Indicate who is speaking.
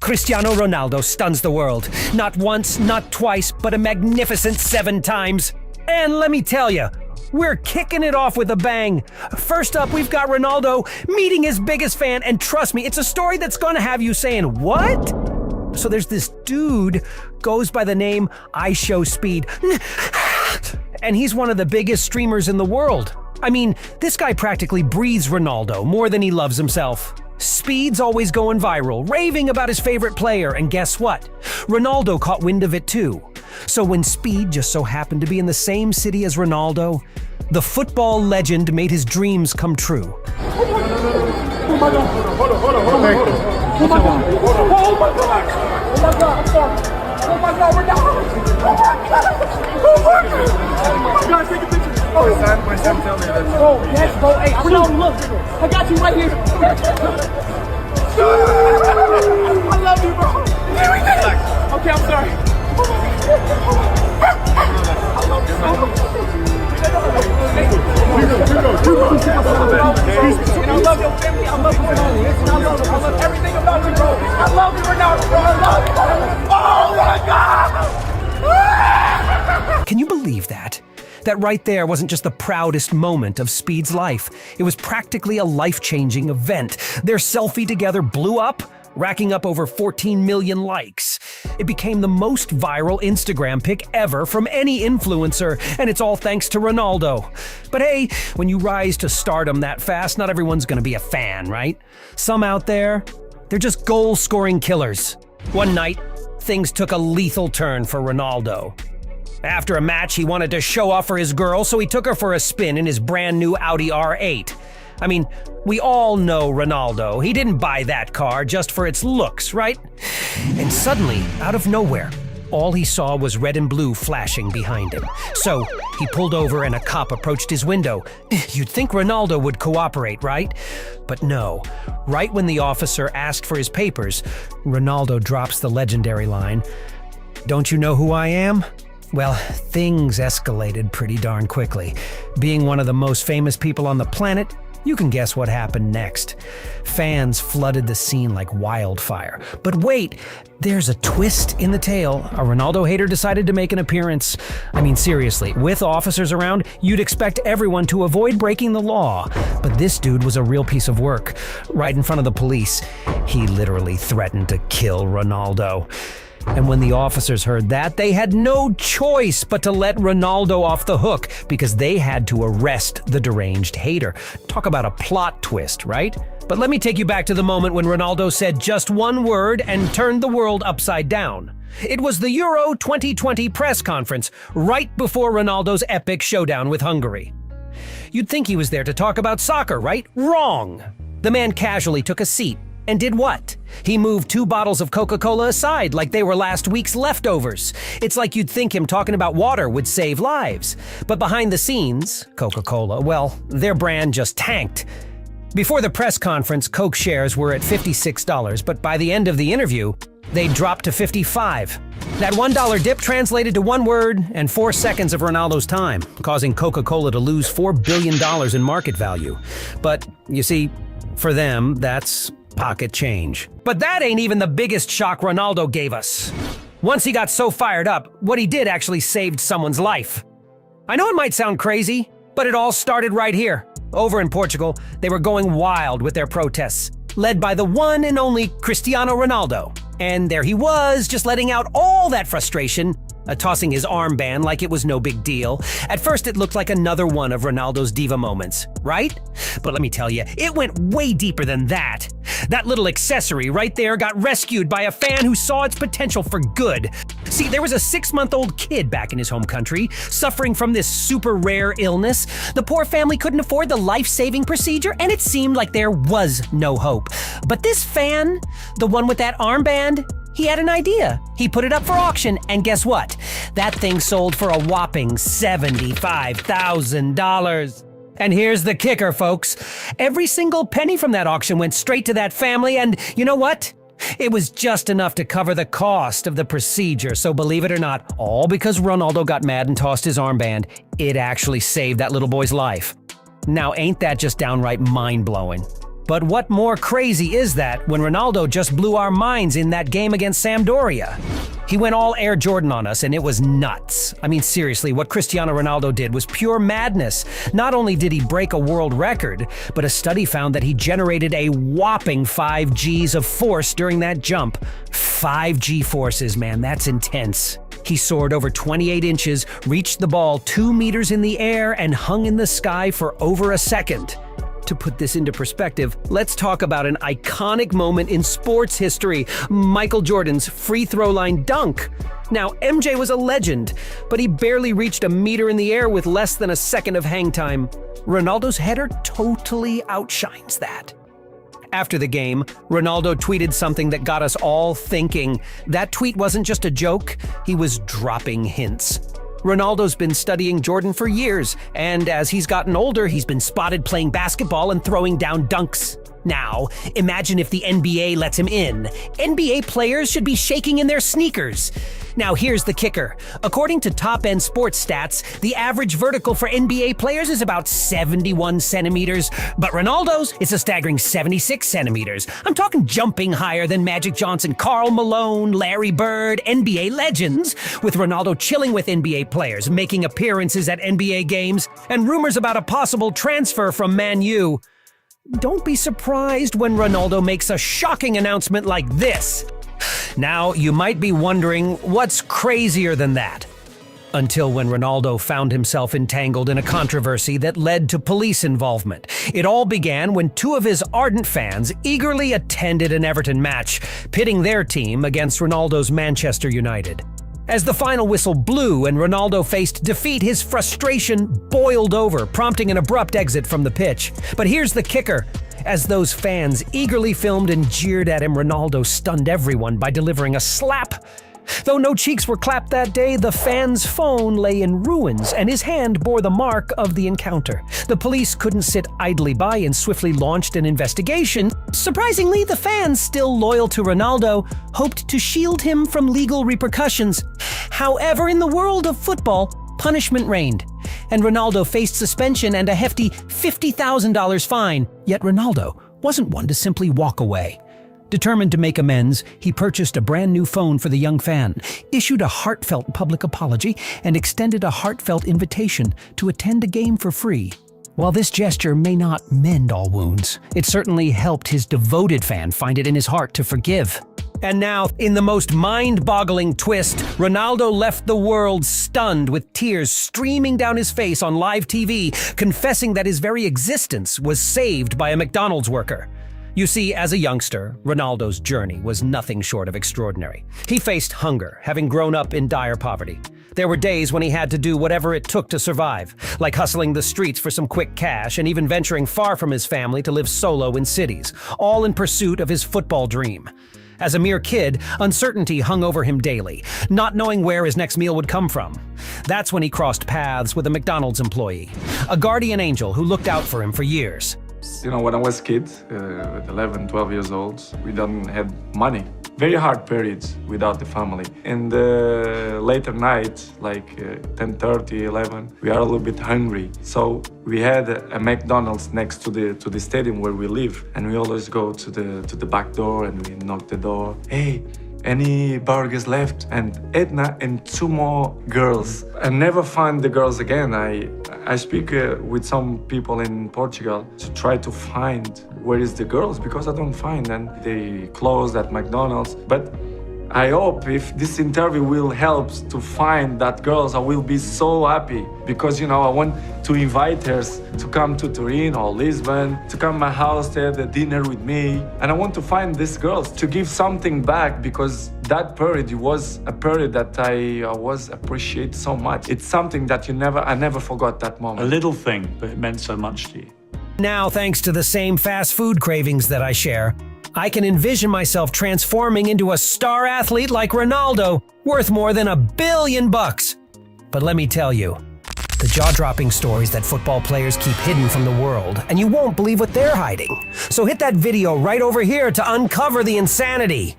Speaker 1: Cristiano Ronaldo stuns the world. Not once, not twice, but a magnificent 7 times. And let me tell you, we're kicking it off with a bang. First up, we've got Ronaldo meeting his biggest fan, and trust me, it's a story that's gonna have you saying, what? So there's this dude, goes by the name I Show Speed, and he's one of the biggest streamers in the world. I mean, this guy practically breathes Ronaldo more than he loves himself. Speed's always going viral, raving about his favorite player, and guess what? Ronaldo caught wind of it too. So when Speed just so happened to be in the same city as Ronaldo, the football legend made his dreams come true.
Speaker 2: Oh my God, we're down! Oh my God, take a picture!
Speaker 3: My son told me that.
Speaker 2: Oh, yes, bro. Hey, Ronaldo, look. I got you right here. I love you, bro. Okay, I'm sorry. I love you, bro. And I love your family. I love Ronaldo. Listen, I love everything about you, bro. I love you, Ronaldo, bro. I love you. Oh my God!
Speaker 1: Can you believe that? That right there wasn't just the proudest moment of Speed's life. It was practically a life-changing event. Their selfie together blew up, racking up over 14 million likes. It became the most viral Instagram pic ever from any influencer, and it's all thanks to Ronaldo. But hey, when you rise to stardom that fast, not everyone's gonna be a fan, right? Some out there, they're just goal-scoring killers. One night, things took a lethal turn for Ronaldo. After a match, he wanted to show off for his girl, so he took her for a spin in his brand new Audi R8. I mean, we all know Ronaldo. He didn't buy that car just for its looks, right? And suddenly, out of nowhere, all he saw was red and blue flashing behind him. So he pulled over and a cop approached his window. You'd think Ronaldo would cooperate, right? But no. Right when the officer asked for his papers, Ronaldo drops the legendary line, "Don't you know who I am?" Well, things escalated pretty darn quickly. Being one of the most famous people on the planet, you can guess what happened next. Fans flooded the scene like wildfire. But wait, there's a twist in the tale. A Ronaldo hater decided to make an appearance. I mean, seriously, with officers around, you'd expect everyone to avoid breaking the law. But this dude was a real piece of work. Right in front of the police, he literally threatened to kill Ronaldo. And when the officers heard that, they had no choice but to let Ronaldo off the hook because they had to arrest the deranged hater. Talk about a plot twist, right? But let me take you back to the moment when Ronaldo said just one word and turned the world upside down. It was the Euro 2020 press conference right before Ronaldo's epic showdown with Hungary. You'd think he was there to talk about soccer, right? Wrong! The man casually took a seat. And did what? He moved 2 bottles of Coca-Cola aside like they were last week's leftovers. It's like you'd think him talking about water would save lives. But behind the scenes, Coca-Cola, well, their brand just tanked. Before the press conference, Coke shares were at $56, but by the end of the interview, they dropped to $55. That $1 dip translated to 1 word and 4 seconds of Ronaldo's time, causing Coca-Cola to lose $4 billion in market value. But, you see, for them, that's pocket change. But that ain't even the biggest shock Ronaldo gave us. Once he got so fired up, what he did actually saved someone's life. I know it might sound crazy, but it all started right here. Over in Portugal, they were going wild with their protests, led by the one and only Cristiano Ronaldo. And there he was, just letting out all that frustration, tossing his armband like it was no big deal. At first, it looked like another one of Ronaldo's diva moments, right? But let me tell you, it went way deeper than that. That little accessory right there got rescued by a fan who saw its potential for good. See, there was a 6-month-old kid back in his home country, suffering from this super rare illness. The poor family couldn't afford the life-saving procedure, and it seemed like there was no hope. But this fan, the one with that armband, he had an idea. He put it up for auction, and guess what? That thing sold for a whopping $75,000. And here's the kicker, folks. Every single penny from that auction went straight to that family, and you know what? It was just enough to cover the cost of the procedure, so believe it or not, all because Ronaldo got mad and tossed his armband, it actually saved that little boy's life. Now, ain't that just downright mind-blowing? But what more crazy is that when Ronaldo just blew our minds in that game against Sampdoria? He went all Air Jordan on us, and it was nuts. I mean, seriously, what Cristiano Ronaldo did was pure madness. Not only did he break a world record, but a study found that he generated a whopping 5 Gs of force during that jump. 5 G forces, man, that's intense. He soared over 28 inches, reached the ball 2 meters in the air, and hung in the sky for over a second. To put this into perspective, let's talk about an iconic moment in sports history, Michael Jordan's free throw line dunk. Now, MJ was a legend, but he barely reached a meter in the air with less than a second of hang time. Ronaldo's header totally outshines that. After the game, Ronaldo tweeted something that got us all thinking. That tweet wasn't just a joke, he was dropping hints. Ronaldo's been studying Jordan for years, and as he's gotten older, he's been spotted playing basketball and throwing down dunks. Now, imagine if the NBA lets him in. NBA players should be shaking in their sneakers. Now, here's the kicker. According to top-end sports stats, the average vertical for NBA players is about 71 centimeters, but Ronaldo's is a staggering 76 centimeters. I'm talking jumping higher than Magic Johnson, Karl Malone, Larry Bird, NBA legends, with Ronaldo chilling with NBA players, making appearances at NBA games, and rumors about a possible transfer from Man U. Don't be surprised when Ronaldo makes a shocking announcement like this. Now, you might be wondering what's crazier than that. Until when Ronaldo found himself entangled in a controversy that led to police involvement. It all began when 2 of his ardent fans eagerly attended an Everton match, pitting their team against Ronaldo's Manchester United. As the final whistle blew and Ronaldo faced defeat, his frustration boiled over, prompting an abrupt exit from the pitch. But here's the kicker. As those fans eagerly filmed and jeered at him, Ronaldo stunned everyone by delivering a slap. Though no cheeks were clapped that day, the fan's phone lay in ruins, and his hand bore the mark of the encounter. The police couldn't sit idly by and swiftly launched an investigation. Surprisingly, the fans, still loyal to Ronaldo, hoped to shield him from legal repercussions. However, in the world of football, punishment reigned, and Ronaldo faced suspension and a hefty $50,000 fine. Yet Ronaldo wasn't one to simply walk away. Determined to make amends, he purchased a brand new phone for the young fan, issued a heartfelt public apology, and extended a heartfelt invitation to attend a game for free. While this gesture may not mend all wounds, it certainly helped his devoted fan find it in his heart to forgive. And now, in the most mind-boggling twist, Ronaldo left the world stunned with tears streaming down his face on live TV, confessing that his very existence was saved by a McDonald's worker. You see, as a youngster, Ronaldo's journey was nothing short of extraordinary. He faced hunger, having grown up in dire poverty. There were days when he had to do whatever it took to survive, like hustling the streets for some quick cash and even venturing far from his family to live solo in cities, all in pursuit of his football dream. As a mere kid, uncertainty hung over him daily, not knowing where his next meal would come from. That's when he crossed paths with a McDonald's employee, a guardian angel who looked out for him for years.
Speaker 3: You know, when I was a kid, with 11, 12 years old, we don't have money. Very hard periods without the family. In the later night, like 10:30, 11, we are a little bit hungry. So we had a McDonald's next to the stadium where we live, and we always go to the back door and we knock the door. Hey, any burgers left? And Edna and 2 more girls. I never find the girls again. I speak with some people in Portugal to try to find where is the girls, because I don't find, and they closed at McDonald's. But I hope if this interview will help to find that girls, I will be so happy, because, you know, I want to invite her to come to Turin or Lisbon, to come to my house to have a dinner with me. And I want to find these girls to give something back, because that period was a period that I was appreciate so much. It's something that I never forgot that moment.
Speaker 4: A little thing, but it meant so much to you.
Speaker 1: Now, thanks to the same fast food cravings that I share, I can envision myself transforming into a star athlete like Ronaldo, worth more than $1 billion. But let me tell you, the jaw-dropping stories that football players keep hidden from the world, and you won't believe what they're hiding. So hit that video right over here to uncover the insanity.